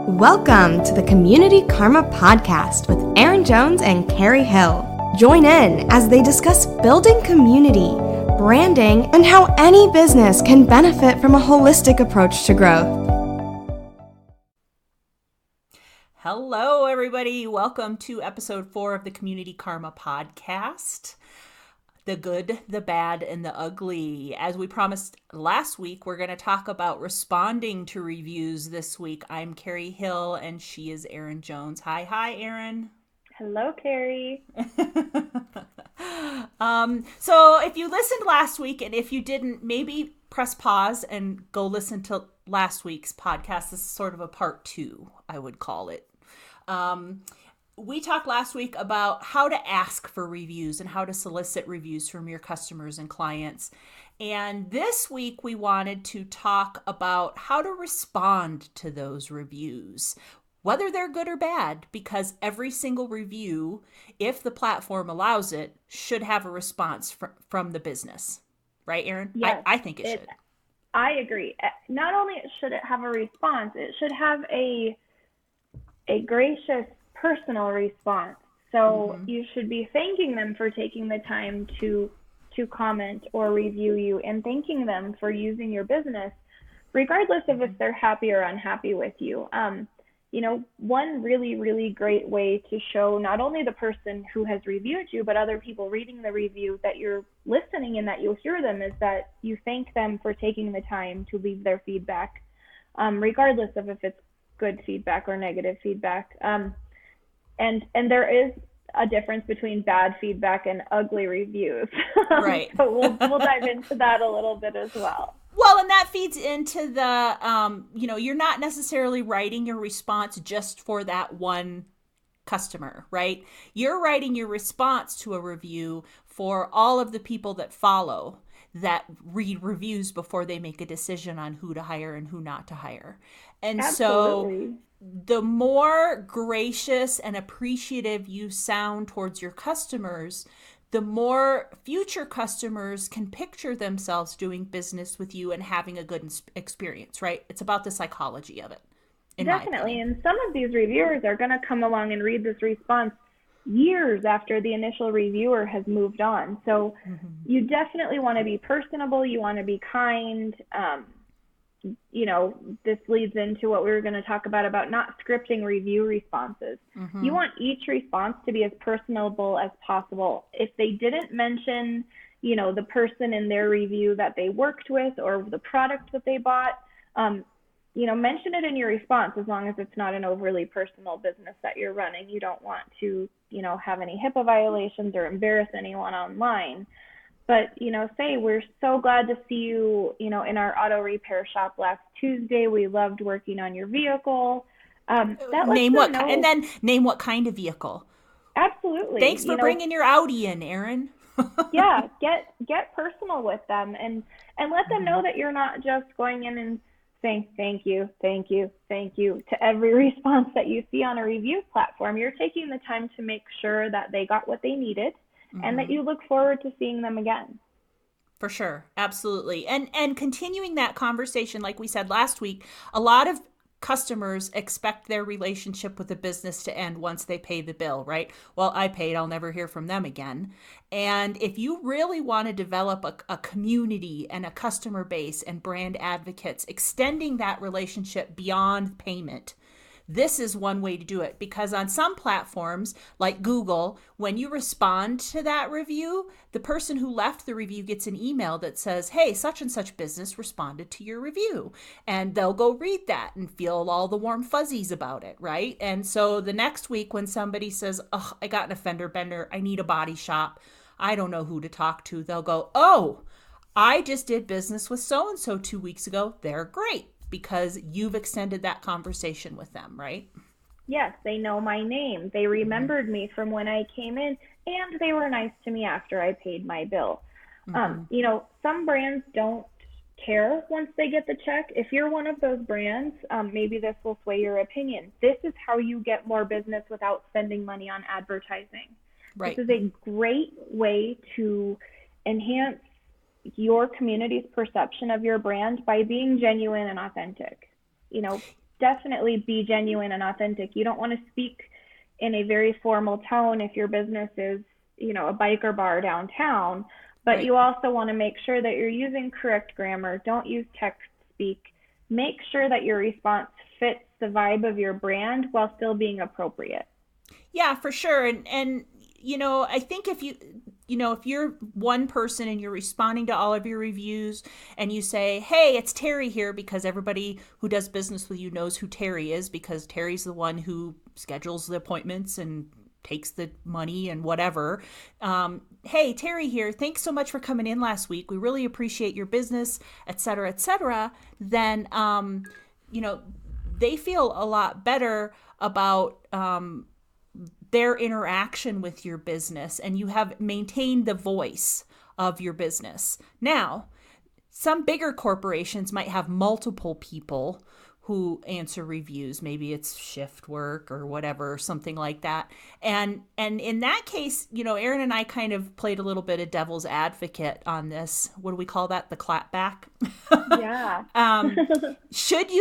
Welcome to the Community Karma Podcast with Erin Jones and Carrie Hill. Join in as they discuss building community, branding, and how any business can benefit from a holistic approach to growth. Hello, everybody. Welcome to episode 4 of the Community Karma Podcast. The good, the bad, and the ugly. As we promised last week, we're going to talk about responding to reviews this week. I'm Carrie Hill, and she is Erin Jones. Hi, Erin. Hello, Carrie. So if you listened last week, and if you didn't, maybe press pause and go listen to last week's podcast. This is sort of a part 2, I would call it. We talked last week about how to ask for reviews and how to solicit reviews from your customers and clients. And this week we wanted to talk about how to respond to those reviews, whether they're good or bad, because every single review, if the platform allows it, should have a response from the business. Right, Erin? Yes, I think it should. I agree. Not only should it have a response, it should have a gracious personal response. So you should be thanking them for taking the time to comment or review you, and thanking them for using your business, regardless of if they're happy or unhappy with you. One really, really great way to show not only the person who has reviewed you, but other people reading the review that you're listening and that you'll hear them, is that you thank them for taking the time to leave their feedback, regardless of if it's good feedback or negative feedback. And there is a difference between bad feedback and ugly reviews. Right. So we'll dive into that a little bit as well. Well, and that feeds into the, you're not necessarily writing your response just for that one customer, right? You're writing your response to a review for all of the people that follow, that read reviews before they make a decision on who to hire and who not to hire. And Absolutely. So the more gracious and appreciative you sound towards your customers, the more future customers can picture themselves doing business with you and having a good experience, right? It's about the psychology of it. Definitely. And some of these reviewers are going to come along and read this response years after the initial reviewer has moved on. So you definitely want to be personable. You want to be kind. This leads into what we were going to talk about not scripting review responses. You want each response to be as personable as possible. If they didn't mention, the person in their review that they worked with or the product that they bought, mention it in your response, as long as it's not an overly personal business that you're running. You don't want to, have any HIPAA violations or embarrass anyone online. But, say, we're so glad to see you, in our auto repair shop last Tuesday. We loved working on your vehicle. Name what kind of vehicle. Absolutely. Thanks for bringing your Audi in, Erin. Yeah, get personal with them and let them know that you're not just going in and saying thank you to every response that you see on a review platform. You're taking the time to make sure that they got what they needed. And that you look forward to seeing them again. For sure. Absolutely. And continuing that conversation, like we said last week, a lot of customers expect their relationship with the business to end once they pay the bill, right? Well, I paid, I'll never hear from them again. And if you really want to develop a community and a customer base and brand advocates, extending that relationship beyond payment, this is one way to do it, because on some platforms like Google, when you respond to that review, the person who left the review gets an email that says, hey, such and such business responded to your review. And they'll go read that and feel all the warm fuzzies about it, right? And so the next week when somebody says, oh, I got an offender bender, I need a body shop, I don't know who to talk to, they'll go, oh, I just did business with so-and-so 2 weeks ago. They're great. Because you've extended that conversation with them, right? Yes, they know my name. They remembered me from when I came in, and they were nice to me after I paid my bill. Some brands don't care once they get the check. If you're one of those brands, maybe this will sway your opinion. This is how you get more business without spending money on advertising. Right. This is a great way to enhance your community's perception of your brand by being genuine and authentic. definitely be genuine and authentic. You don't want to speak in a very formal tone if your business is, a biker bar downtown, but Right. you also want to make sure that you're using correct grammar. Don't use text speak. Make sure that your response fits the vibe of your brand while still being appropriate. Yeah, for sure. And I think if you're one person and you're responding to all of your reviews and you say, "Hey, it's Terry here," because everybody who does business with you knows who Terry is, because Terry's the one who schedules the appointments and takes the money and whatever. Hey, Terry here. Thanks so much for coming in last week. We really appreciate your business, et cetera, et cetera. Then, they feel a lot better about their interaction with your business, and you have maintained the voice of your business. Now, some bigger corporations might have multiple people who answer reviews. Maybe it's shift work or whatever, something like that. And in that case, Erin and I kind of played a little bit of devil's advocate on this. What do we call that? The clap back. Yeah. Should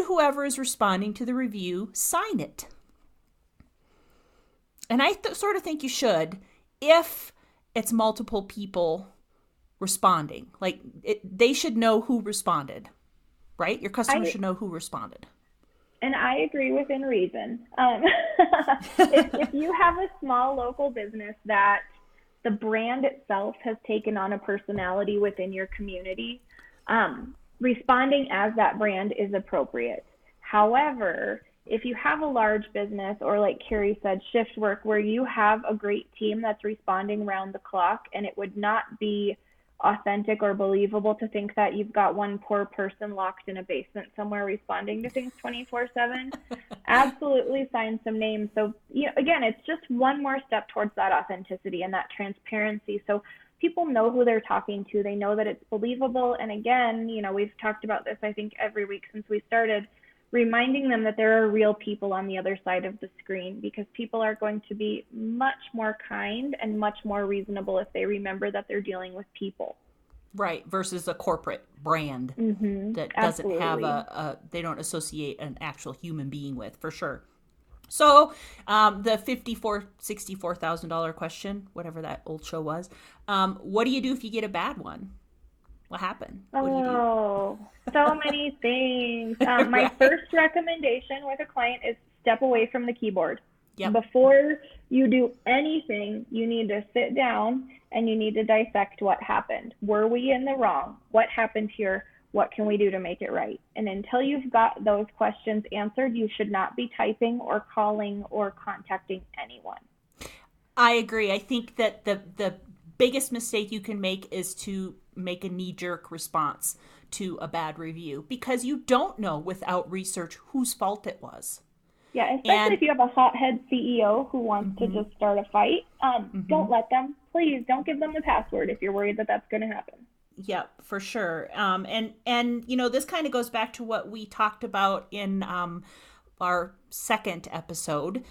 whoever is responding to the review sign it? And I sort of think you should, if it's multiple people responding. Like, they should know who responded, right? Your customer should know who responded. And I agree within reason. If you have a small local business that the brand itself has taken on a personality within your community, responding as that brand is appropriate. However, if you have a large business, or like Carrie said, shift work, where you have a great team that's responding round the clock, and it would not be authentic or believable to think that you've got one poor person locked in a basement somewhere responding to things 24/7, absolutely sign some names. So, again, it's just one more step towards that authenticity and that transparency. So people know who they're talking to. They know that it's believable. And again, we've talked about this, I think, every week since we started, reminding them that there are real people on the other side of the screen, because people are going to be much more kind and much more reasonable if they remember that they're dealing with people. Right, versus a corporate brand that doesn't have they don't associate an actual human being with, for sure. So the $64,000 question, whatever that old show was, what do you do if you get a bad one? What happened? What do you do? Oh, so many things. My first recommendation with a client is step away from the keyboard. Yep. Before you do anything, you need to sit down and you need to dissect what happened. Were we in the wrong? What happened here? What can we do to make it right? And until you've got those questions answered, you should not be typing or calling or contacting anyone. I agree. I think that the biggest mistake you can make is to make a knee-jerk response to a bad review, because you don't know without research whose fault it was. Yeah, especially if you have a hothead CEO who wants to just start a fight. Don't let them. Please don't give them the password if you're worried that that's going to happen. Yep, for sure. And this kind of goes back to what we talked about in our second episode,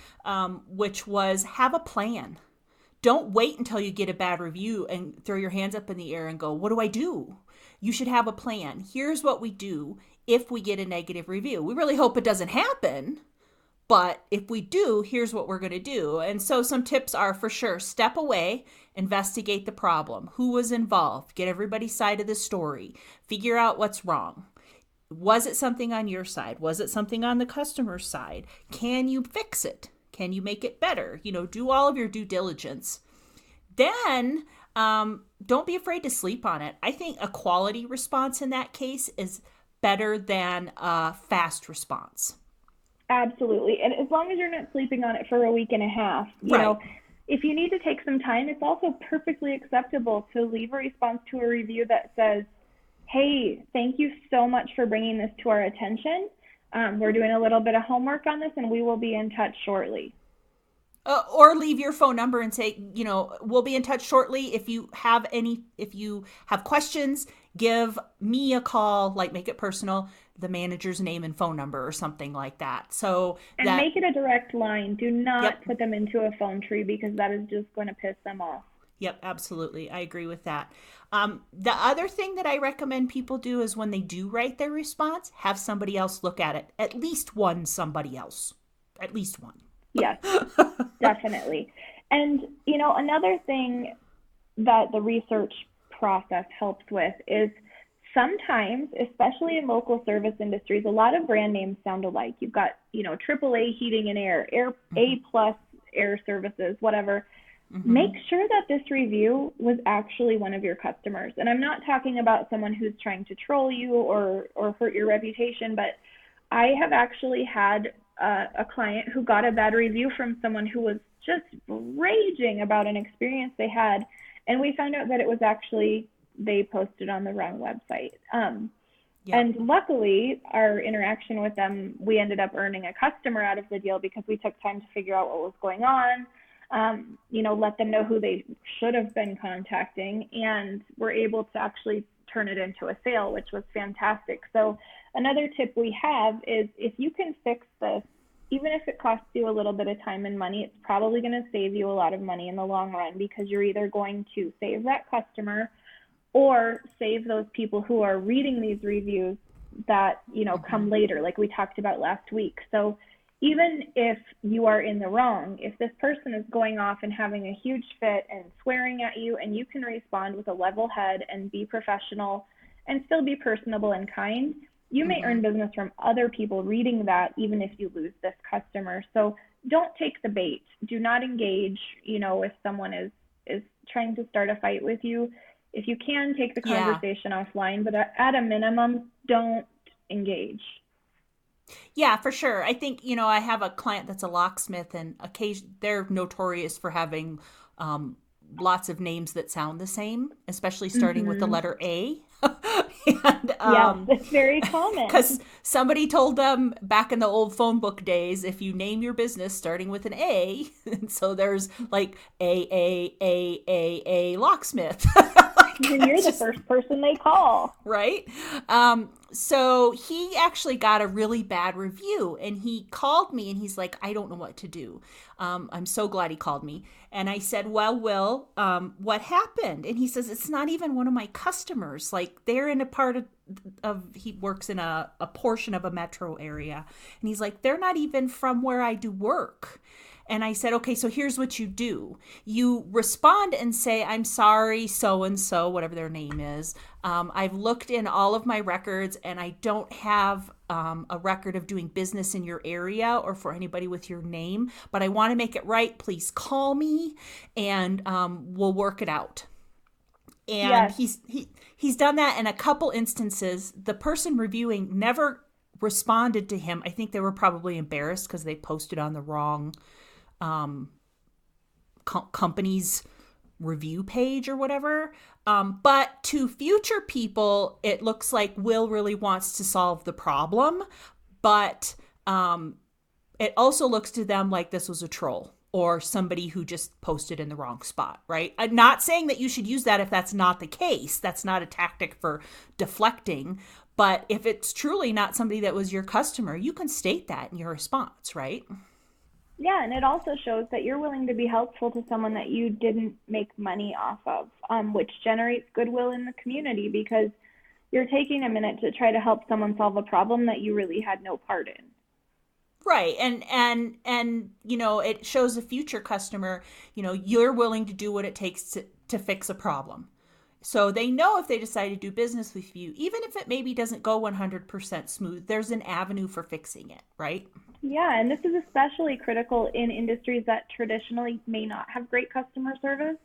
which was have a plan. Don't wait until you get a bad review and throw your hands up in the air and go, what do I do? You should have a plan. Here's what we do if we get a negative review. We really hope it doesn't happen, but if we do, here's what we're going to do. And so some tips are, for sure, step away, investigate the problem. Who was involved? Get everybody's side of the story. Figure out what's wrong. Was it something on your side? Was it something on the customer's side? Can you fix it? Can you make it better? Do all of your due diligence. Then don't be afraid to sleep on it. I think a quality response in that case is better than a fast response. Absolutely. And as long as you're not sleeping on it for a week and a half, you know, if you need to take some time, it's also perfectly acceptable to leave a response to a review that says, hey, thank you so much for bringing this to our attention. We're doing a little bit of homework on this and we will be in touch shortly. Or leave your phone number and say, we'll be in touch shortly. If you have questions, give me a call, like make it personal, the manager's name and phone number or something like that. And make it a direct line. Do not put them into a phone tree, because that is just going to piss them off. Yep, absolutely. I agree with that. The other thing that I recommend people do is when they do write their response, have somebody else look at it. At least one somebody else. At least one. Yes, definitely. And, another thing that the research process helps with is sometimes, especially in local service industries, a lot of brand names sound alike. You've got, AAA Heating and Air, A plus Air Services, whatever. Make sure that this review was actually one of your customers. And I'm not talking about someone who's trying to troll you or hurt your reputation, but I have actually had a client who got a bad review from someone who was just raging about an experience they had. And we found out that it was actually they posted on the wrong website. And luckily, our interaction with them, we ended up earning a customer out of the deal because we took time to figure out what was going on. Let them know who they should have been contacting, and were able to actually turn it into a sale, which was fantastic. So another tip we have is if you can fix this, even if it costs you a little bit of time and money, it's probably going to save you a lot of money in the long run, because you're either going to save that customer or save those people who are reading these reviews that, come later, like we talked about last week. So even if you are in the wrong, if this person is going off and having a huge fit and swearing at you, and you can respond with a level head and be professional and still be personable and kind, you may earn business from other people reading that, even if you lose this customer. So don't take the bait. Do not engage, if someone is trying to start a fight with you. If you can, take the conversation offline, but at a minimum, don't engage. Yeah, for sure. I think, I have a client that's a locksmith, and they're notorious for having lots of names that sound the same, especially starting with the letter A. And, yes, it's very common. Because somebody told them back in the old phone book days, if you name your business starting with an A, and so there's like A locksmith. You're the first person they call. Right? So he actually got a really bad review, and he called me and he's like, I don't know what to do. I'm so glad he called me. And I said, well, Will, what happened? And he says, it's not even one of my customers. Like, they're in a part of he works in a portion of a metro area. And he's like, they're not even from where I do work. And I said, okay, so here's what you do. You respond and say, I'm sorry, so-and-so, whatever their name is. I've looked in all of my records, and I don't have a record of doing business in your area or for anybody with your name, but I want to make it right. Please call me, and we'll work it out. And yes. he's done that in a couple instances. The person reviewing never responded to him. I think they were probably embarrassed because they posted on the wrong company's review page or whatever. But to future people, it looks like Will really wants to solve the problem. But it also looks to them like this was a troll or somebody who just posted in the wrong spot, right? I'm not saying that you should use that if that's not the case. That's not a tactic for deflecting. But if it's truly not somebody that was your customer, you can state that in your response, right? Yeah, and it also shows that you're willing to be helpful to someone that you didn't make money off of, which generates goodwill in the community, because you're taking a minute to try to help someone solve a problem that you really had no part in. Right. And it shows a future customer, you're willing to do what it takes to fix a problem. So they know if they decide to do business with you, even if it maybe doesn't go 100% smooth, there's an avenue for fixing it, right? Yeah, and this is especially critical in industries that traditionally may not have great customer service,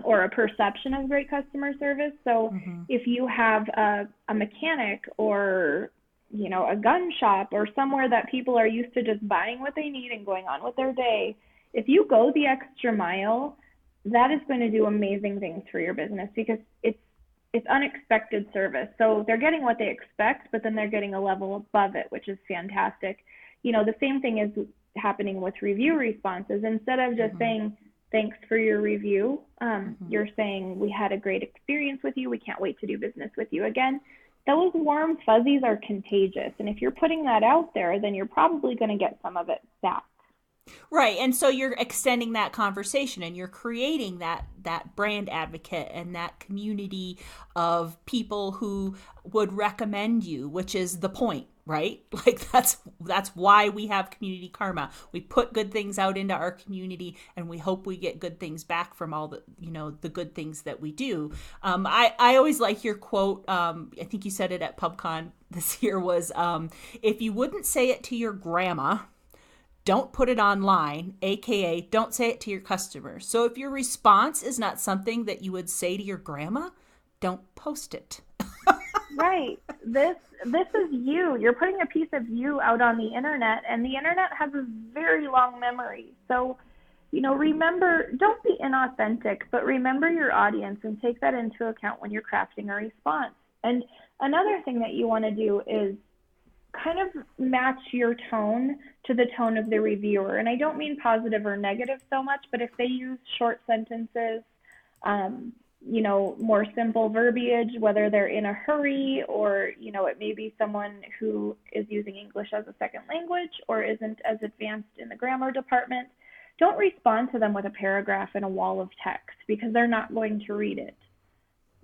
or a perception of great customer service. So if you have a mechanic or, a gun shop or somewhere that people are used to just buying what they need and going on with their day, if you go the extra mile, that is going to do amazing things for your business, because it's unexpected service. So they're getting what they expect, but then they're getting a level above it, which is fantastic. The same thing is happening with review responses. Instead of just saying, thanks for your review, you're saying, we had a great experience with you. We can't wait to do business with you again. Those warm fuzzies are contagious. And if you're putting that out there, then you're probably going to get some of it back. Right. And so you're extending that conversation and you're creating that brand advocate and that community of people who would recommend you, which is the point, right? Like that's why we have community karma. We put good things out into our community and we hope we get good things back from all the, the good things that we do. I always like your quote. I think you said it at PubCon this year was, if you wouldn't say it to your grandma, don't put it online, aka don't say it to your customers. So if your response is not something that you would say to your grandma, don't post it. Right. This is you. You're putting a piece of you out on the internet, and the internet has a very long memory. So, remember, don't be inauthentic, but remember your audience and take that into account when you're crafting a response. And another thing that you want to do is kind of match your tone to the tone of the reviewer. And I don't mean positive or negative so much, but if they use short sentences, more simple verbiage, whether they're in a hurry or, it may be someone who is using English as a second language or isn't as advanced in the grammar department, don't respond to them with a paragraph and a wall of text because they're not going to read it.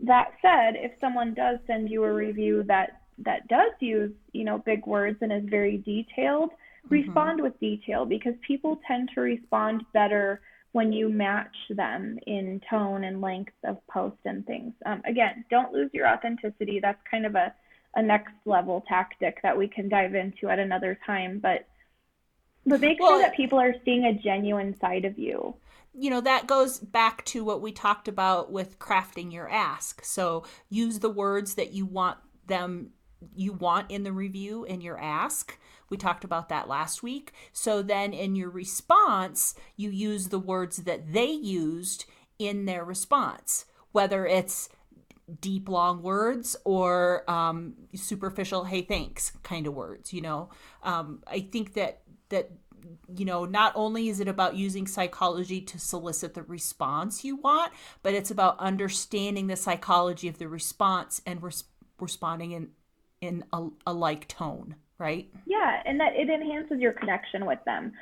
That said, if someone does send you a review that does use, big words and is very detailed, respond with detail because people tend to respond better when you match them in tone and length of post and things. Again, don't lose your authenticity. That's kind of a next level tactic that we can dive into at another time, but make sure that people are seeing a genuine side of you. That goes back to what we talked about with crafting your ask. So use the words that you want in the review in your ask. We talked about that last week. So then in your response, you use the words that they used in their response, whether it's deep, long words or superficial, hey, thanks kind of words. I think that not only is it about using psychology to solicit the response you want, but it's about understanding the psychology of the response and responding in a like tone, right? Yeah, and that it enhances your connection with them.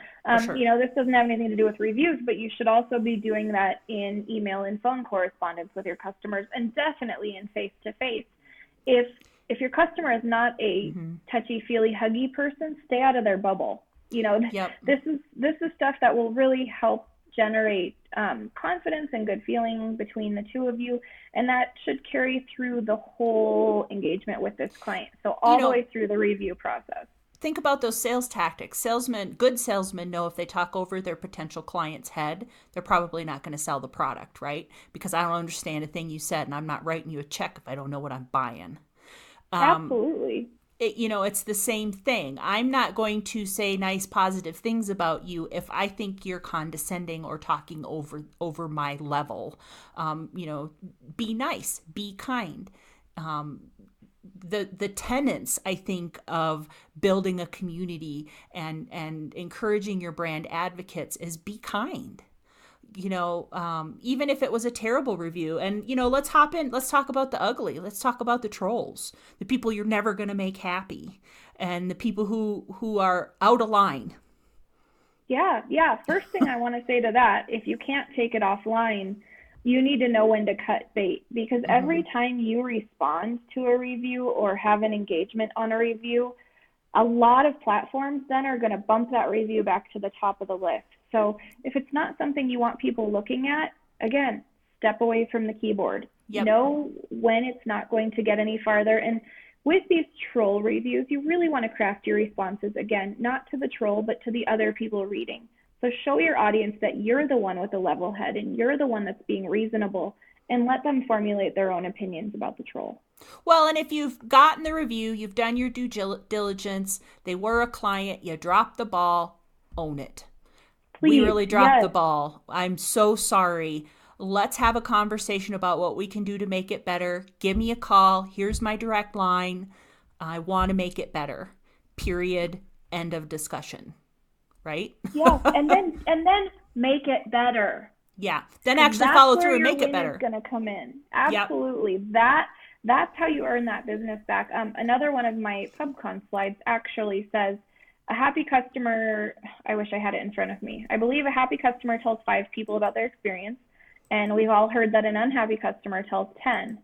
Sure. This doesn't have anything to do with reviews, but you should also be doing that in email and phone correspondence with your customers, and definitely in face-to-face. If your customer is not a touchy-feely, huggy person, stay out of their bubble. Yep. This is stuff that will really help generate confidence and good feeling between the two of you, and that should carry through the whole engagement with this client. So all the way through the review process. Think about those sales tactics. Good salesmen know if they talk over their potential client's head, they're probably not going to sell the product, right? Because I don't understand a thing you said, and I'm not writing you a check if I don't know what I'm buying. Absolutely. It's the same thing. I'm not going to say nice, positive things about you if I think you're condescending or talking over my level. Be nice, be kind. The tenets, I think, of building a community and encouraging your brand advocates is be kind. Even if it was a terrible review. And, let's talk about the ugly. Let's talk about the trolls, the people you're never going to make happy, and the people who are out of line. Yeah. First thing I want to say to that, if you can't take it offline, you need to know when to cut bait, because every time you respond to a review or have an engagement on a review, a lot of platforms then are going to bump that review back to the top of the list. So if it's not something you want people looking at, again, step away from the keyboard. Yep. Know when it's not going to get any farther. And with these troll reviews, you really want to craft your responses, again, not to the troll, but to the other people reading. So show your audience that you're the one with a level head and you're the one that's being reasonable, and let them formulate their own opinions about the troll. Well, and if you've gotten the review, you've done your due diligence, they were a client, you dropped the ball, own it. Please, we really dropped the ball. I'm so sorry. Let's have a conversation about what we can do to make it better. Give me a call. Here's my direct line. I want to make it better. Period. End of discussion. Right? Yeah, and then make it better. Yeah. Then actually follow through and make it better. That's where your win is going to come in. Absolutely. Yep. That's how you earn that business back. Another one of my PubCon slides actually says, A happy customer, I wish I had it in front of me. I believe a happy customer tells 5 people about their experience, and we've all heard that an unhappy customer tells 10.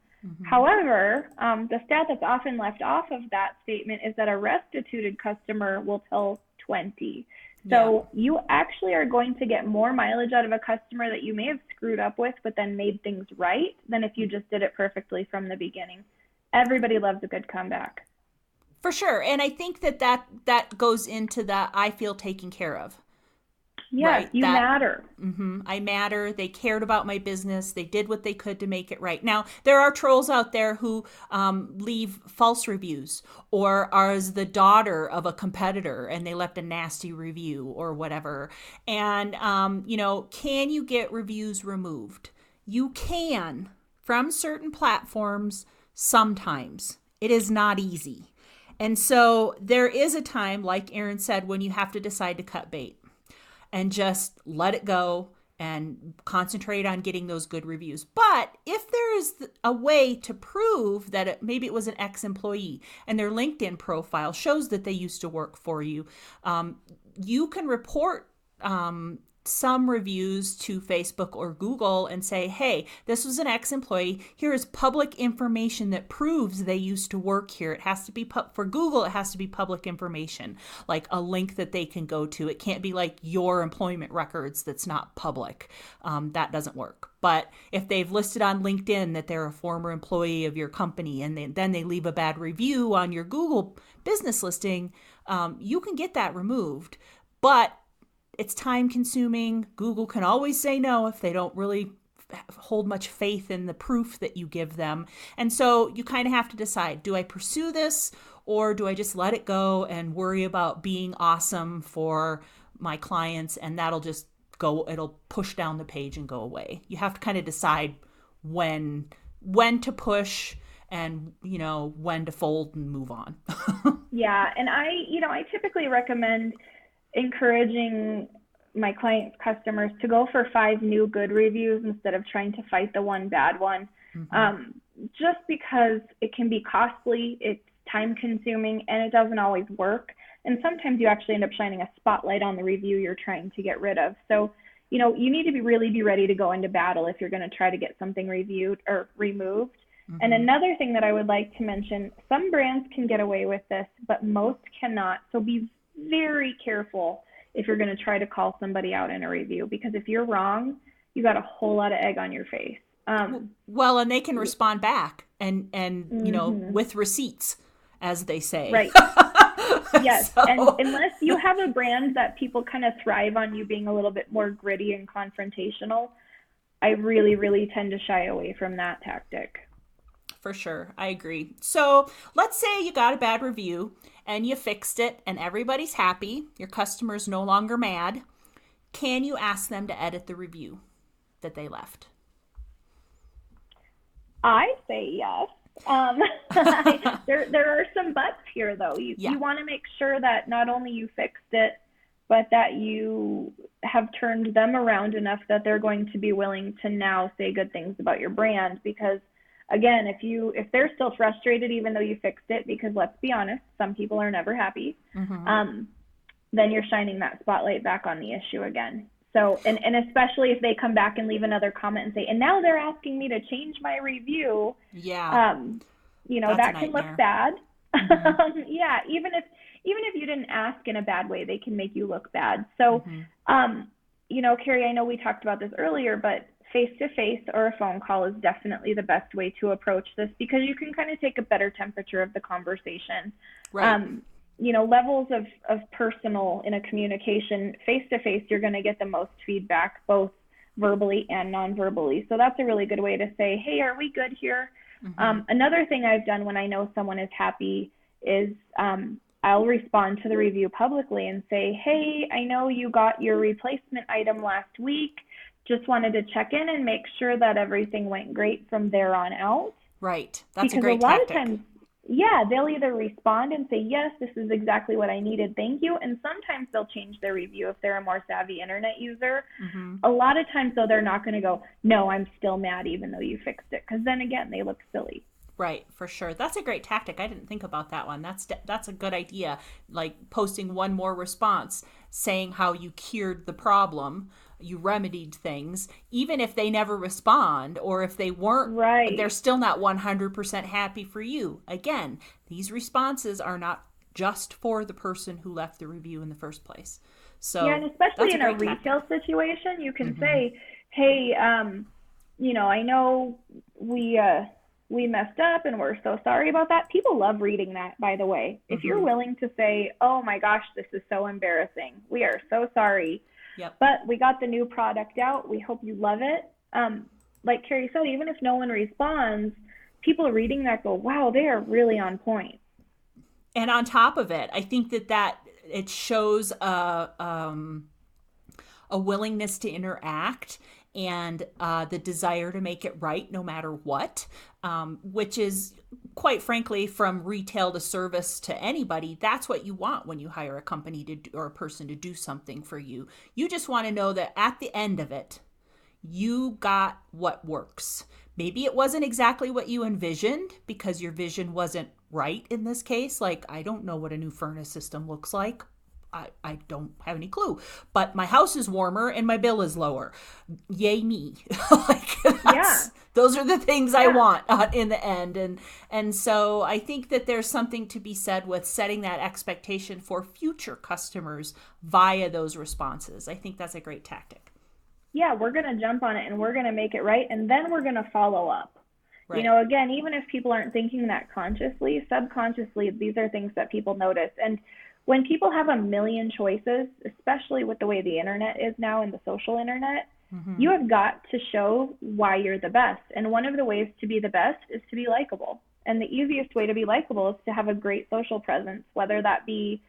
However, the stat that's often left off of that statement is that a restituted customer will tell 20. So you actually are going to get more mileage out of a customer that you may have screwed up with, but then made things right, than if you just did it perfectly from the beginning. Everybody loves a good comeback. For sure. And I think that goes into the I feel taken care of. Yes, right? You matter. I matter. They cared about my business. They did what they could to make it right. Now, there are trolls out there who leave false reviews, or are the daughter of a competitor and they left a nasty review or whatever. And, can you get reviews removed? You can from certain platforms sometimes. It is not easy. And so there is a time, like Erin said, when you have to decide to cut bait and just let it go and concentrate on getting those good reviews. But if there is a way to prove that maybe it was an ex-employee and their LinkedIn profile shows that they used to work for you, you can report some reviews to Facebook or Google and say, hey, this was an ex-employee. Here is public information that proves they used to work here. It has to be, for Google, it has to be public information, like a link that they can go to. It can't be like your employment records that's not public. That doesn't work. But if they've listed on LinkedIn that they're a former employee of your company and then they leave a bad review on your Google business listing, you can get that removed. But it's time consuming. Google can always say no if they don't really hold much faith in the proof that you give them. And so you kind of have to decide, do I pursue this or do I just let it go and worry about being awesome for my clients, and that'll just go, it'll push down the page and go away. You have to kind of decide when to push and, when to fold and move on. Yeah. And I typically recommend encouraging my clients' customers to go for 5 new good reviews instead of trying to fight the one bad one. Just because it can be costly, it's time consuming, and it doesn't always work. And sometimes you actually end up shining a spotlight on the review you're trying to get rid of. So, you need to be ready to go into battle if you're going to try to get something reviewed or removed. And another thing that I would like to mention, some brands can get away with this, but most cannot. So be very careful if you're going to try to call somebody out in a review, because if you're wrong, you got a whole lot of egg on your face. Well, and they can respond back and with receipts, as they say. Right. Yes. So. And unless you have a brand that people kind of thrive on you being a little bit more gritty and confrontational, I really, really tend to shy away from that tactic. For sure. I agree. So let's say you got a bad review and you fixed it and everybody's happy. Your customer's no longer mad. Can you ask them to edit the review that they left? I say yes. There are some buts here, though. You want to make sure that not only you fixed it, but that you have turned them around enough that they're going to be willing to now say good things about your brand. Because again, if they're still frustrated even though you fixed it, because let's be honest, some people are never happy, then you're shining that spotlight back on the issue again. So, and especially if they come back and leave another comment and say, and now they're asking me to change my review. Yeah. That can look bad. Yeah. Even if you didn't ask in a bad way, they can make you look bad. So, Carrie, I know we talked about this earlier, but face-to-face or a phone call is definitely the best way to approach this, because you can kind of take a better temperature of the conversation. Right. Levels of personal in a communication, face-to-face, you're going to get the most feedback, both verbally and non-verbally. So that's a really good way to say, hey, are we good here? Another thing I've done when I know someone is happy is I'll respond to the review publicly and say, hey, I know you got your replacement item last week. Just wanted to check in and make sure that everything went great from there on out. Right. That's because a great tactic. Because a lot of times, they'll either respond and say, yes, this is exactly what I needed, thank you. And sometimes they'll change their review if they're a more savvy internet user. A lot of times, though, they're not going to go, no, I'm still mad even though you fixed it. Because then again, they look silly. Right, for sure. That's a great tactic. I didn't think about that one. That's a good idea. Like posting one more response saying how you cured the problem, you remedied things, even if they never respond or if they weren't, Right. they're still not 100% happy for you. Again, these responses are not just for the person who left the review in the first place. So yeah, and especially that's in a great retail tactic. situation, you can say, "Hey, I know we messed up, and we're so sorry about that." People love reading that, by the way. If you're willing to say, "Oh my gosh, this is so embarrassing. We are so sorry, Yep. but we got the new product out. We hope you love it." Like Carrie said, even if no one responds, people reading that go, "Wow, they are really on point." And on top of it, I think that it shows a willingness to interact and the desire to make it right no matter what, which is, quite frankly, from retail to service to anybody, that's what you want when you hire a company to or a person to do something for you. You just want to know that at the end of it, you got what works. Maybe it wasn't exactly what you envisioned because your vision wasn't right in this case. Like, I don't know what a new furnace system looks like. I don't have any clue, but my house is warmer and my bill is lower. Yay me. Those are the things I want in the end. And so I think that there's something to be said with setting that expectation for future customers via those responses. I think that's a great tactic. Yeah, we're going to jump on it and we're going to make it right. And then we're going to follow up. Right. Again, even if people aren't thinking that consciously, subconsciously, these are things that people notice. And when people have a million choices, especially with the way the internet is now and the social internet, you have got to show why you're the best. And one of the ways to be the best is to be likable. And the easiest way to be likable is to have a great social presence, whether that be,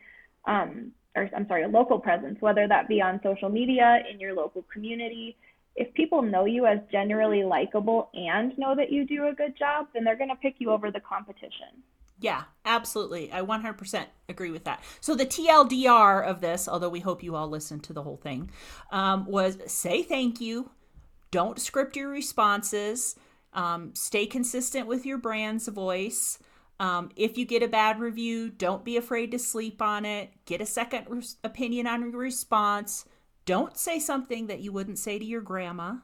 a local presence, whether that be on social media, in your local community. If people know you as generally likable and know that you do a good job, then they're going to pick you over the competition. Yeah, absolutely. I 100% agree with that. So the TLDR of this, although we hope you all listened to the whole thing, was say thank you. Don't script your responses. Stay consistent with your brand's voice. If you get a bad review, don't be afraid to sleep on it. Get a second opinion on your response. Don't say something that you wouldn't say to your grandma.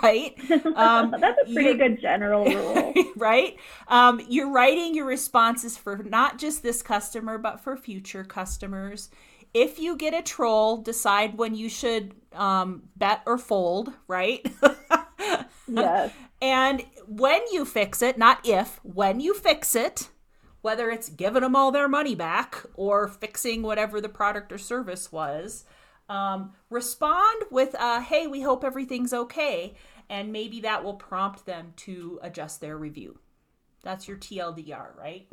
Right? That's a pretty good general rule. Right? You're writing your responses for not just this customer, but for future customers. If you get a troll, decide when you should bet or fold, right? Yes. And when you fix it, not if, when you fix it, whether it's giving them all their money back or fixing whatever the product or service was, respond with, hey, we hope everything's okay. And maybe that will prompt them to adjust their review. That's your TLDR, right?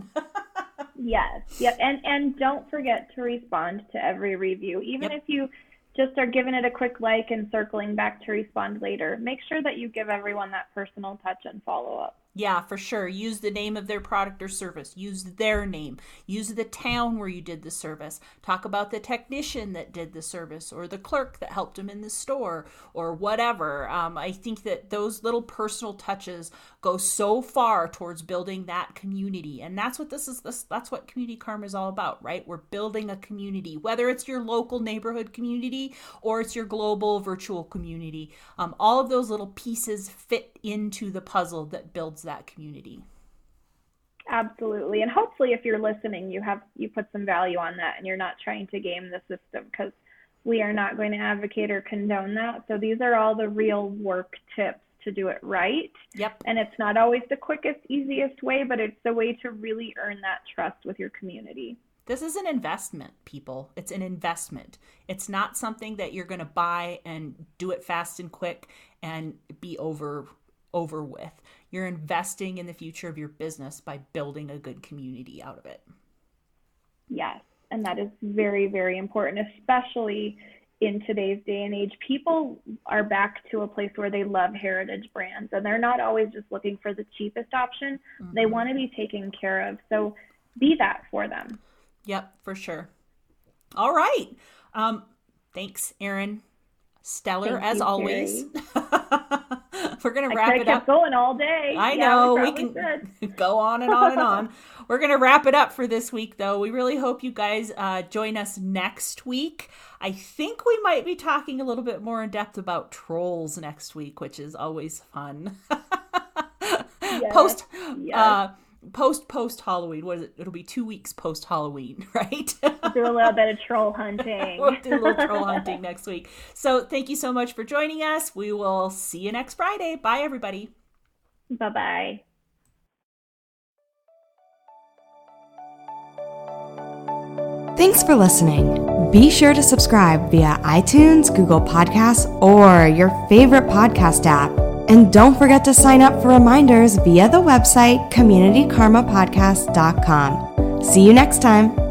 Yes. Yep. And don't forget to respond to every review. Even if you just are giving it a quick like and circling back to respond later, make sure that you give everyone that personal touch and follow up. Yeah, for sure. Use the name of their product or service. Use their name. Use the town where you did the service. Talk about the technician that did the service or the clerk that helped them in the store or whatever. I think that those little personal touches go so far towards building that community. And that's what that's what Community Karma is all about, right? We're building a community, whether it's your local neighborhood community or it's your global virtual community. All of those little pieces fit into the puzzle that builds that community. Absolutely. And hopefully if you're listening, you put some value on that and you're not trying to game the system, because we are not going to advocate or condone that. So these are all the real work tips to do it right. Yep. And it's not always the quickest, easiest way, but it's the way to really earn that trust with your community. This is an investment, people. It's an investment. It's not something that you're going to buy and do it fast and quick and be over with. You're investing in the future of your business by building a good community out of it. Yes, and that is very, very important, especially in today's day and age. People are back to a place where they love heritage brands, and they're not always just looking for the cheapest option. Mm-hmm. They want to be taken care of. So be that for them. Yep, for sure. All right. Thanks, Erin. Stellar as always. We're going to wrap it up. Kept going all day. I know. We can go on and on and on. We're going to wrap it up for this week, though. We really hope you guys join us next week. I think we might be talking a little bit more in depth about trolls next week, which is always fun. Post Halloween. What is it? It'll be 2 weeks post Halloween, right? Do a little bit of troll hunting. We'll do a little troll hunting next week. So thank you so much for joining us. We will see you next Friday. Bye, everybody. Bye-bye. Thanks for listening. Be sure to subscribe via iTunes, Google Podcasts, or your favorite podcast app. And don't forget to sign up for reminders via the website communitykarmapodcast.com. See you next time.